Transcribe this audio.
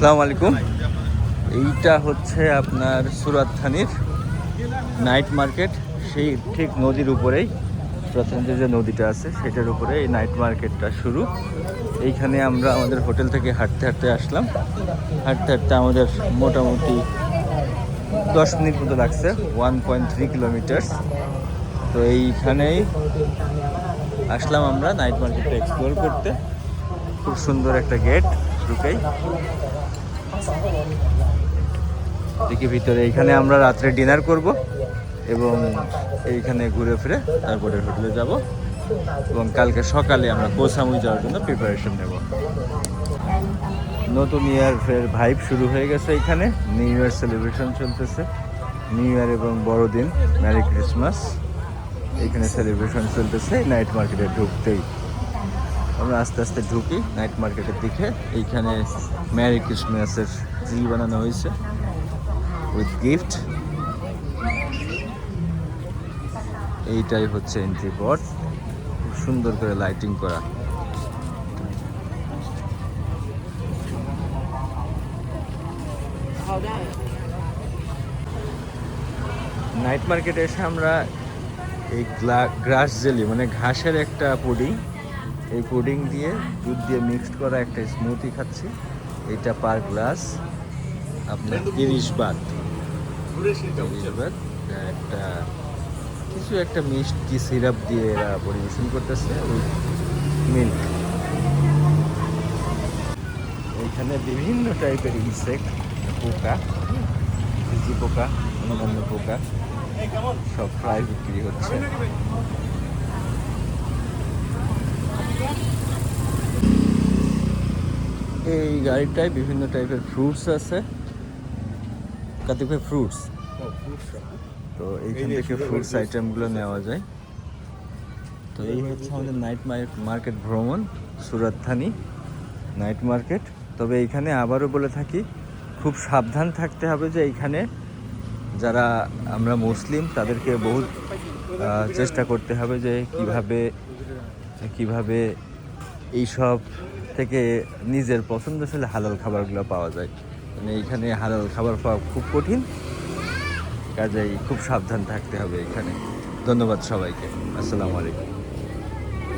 আসসালামু আলাইকুম। এইটা হচ্ছে আপনার সুরাত থানির নাইট মার্কেট। সেই ঠিক নদীর উপরেই সুরাত থানিতে যে নদীটা আছে সেটার উপরে এই নাইট মার্কেটটা শুরু। এইখানে আমরা আমাদের হোটেল থেকে হাঁটতে হাঁটতে আসলাম। হাঁটতে হাঁটতে আমাদের মোটামুটি 10 মিনিট মতো লাগছে, 1.3 কিলোমিটার। তো এইখানেই আসলাম আমরা নাইট মার্কেটটা এক্সপ্লোর করতে। খুব সুন্দর একটা গেট ঢুকেই দেখি ভিতরে। এইখানে আমরা রাত্রে ডিনার করব এবং এইখানে ঘুরে ফিরে তারপরে হোটেলে যাব এবং কালকে সকালে আমরা কোহ সামুই যাওয়ার জন্য প্রিপারেশন নেব। নতুন ইয়ার ফের ভাইব শুরু হয়ে গেছে। এখানে নিউ ইয়ার সেলিব্রেশন চলতেছে। নিউ ইয়ার এবং বড়দিন, ম্যারি ক্রিসমাস এখানে সেলিব্রেশন চলতেছে নাইট মার্কেটে ঢুকতেই। আমরা আস্তে আস্তে ঢুকি নাইট মার্কেটের দিকে। এইখানে ম্যারি ক্রিসমাসের ট্রি বানানো হয়েছে উইথ গিফট। এইটাই হচ্ছে এন্ট্রি পথ, খুব সুন্দর করে লাইটিং করা। নাইট মার্কেটে এসে আমরা এই গ্রাস জেলি মানে ঘাসের একটা পুডিং, এই পুডিং দিয়ে দুধ দিয়ে মিক্সড করা একটা স্মুদি খাচ্ছি। এইটা পার গ্লাস আপনার 30 বাত। একটা কিছু একটা মিষ্টি সিরাপ দিয়ে এরা পরিবেশন করতেছে উইথ মিল্ক। এইখানে বিভিন্ন টাইপের ইনসেক্ট, পোকা, ঝিঝি পোকা, অন্যান্য পোকা সব ফ্রাই বিক্রি হচ্ছে। এই গাড়িটায় বিভিন্ন টাইপের ফ্রুটস আছে, কাতিফে ফ্রুটস। তো এইখান থেকে ফ্রুটস আইটেমগুলো নেওয়া যায়। তো এই হচ্ছে আমাদের নাইট মার্কেট ভ্রমণ, সুরাত থানি নাইট মার্কেট। তবে এইখানে আবারও বলে থাকি, খুব সাবধান থাকতে হবে যে এইখানে যারা আমরা মুসলিম তাদেরকে বহুত চেষ্টা করতে হবে যে কিভাবে এইসব থেকে নিজের পছন্দশীল হালাল খাবারগুলো পাওয়া যায়। মানে এইখানে হালাল খাবার পাওয়া খুব কঠিন, কাজেই খুব সাবধান থাকতে হবে এখানে। ধন্যবাদ সবাইকে। আসসালামু আলাইকুম।